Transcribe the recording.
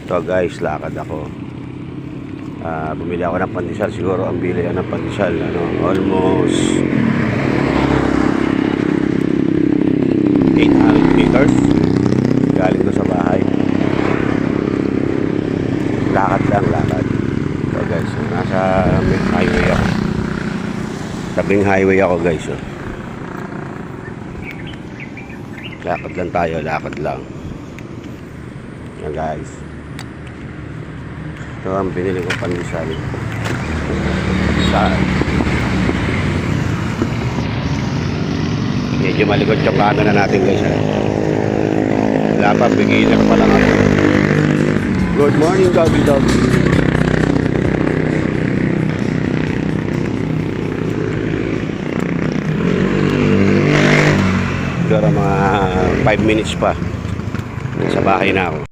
Ito guys, lakad ako. Bumili ako ng pandesal. Siguro ang bili ng pandesal, almost 800 meters galing doon sa bahay. Lakad lang, lakad. Ito guys, nasa highway ako. Tabing highway ako guys. Lakad lang tayo, lakad lang. Yan guys. Ito ang binili ko pandesal. Medyo malikot yung kano na natin guys. Wala pa, beginner pa lang ako. Good morning doggy doggy. Siguro mga 5 minutes pa. Sa bahay na ako.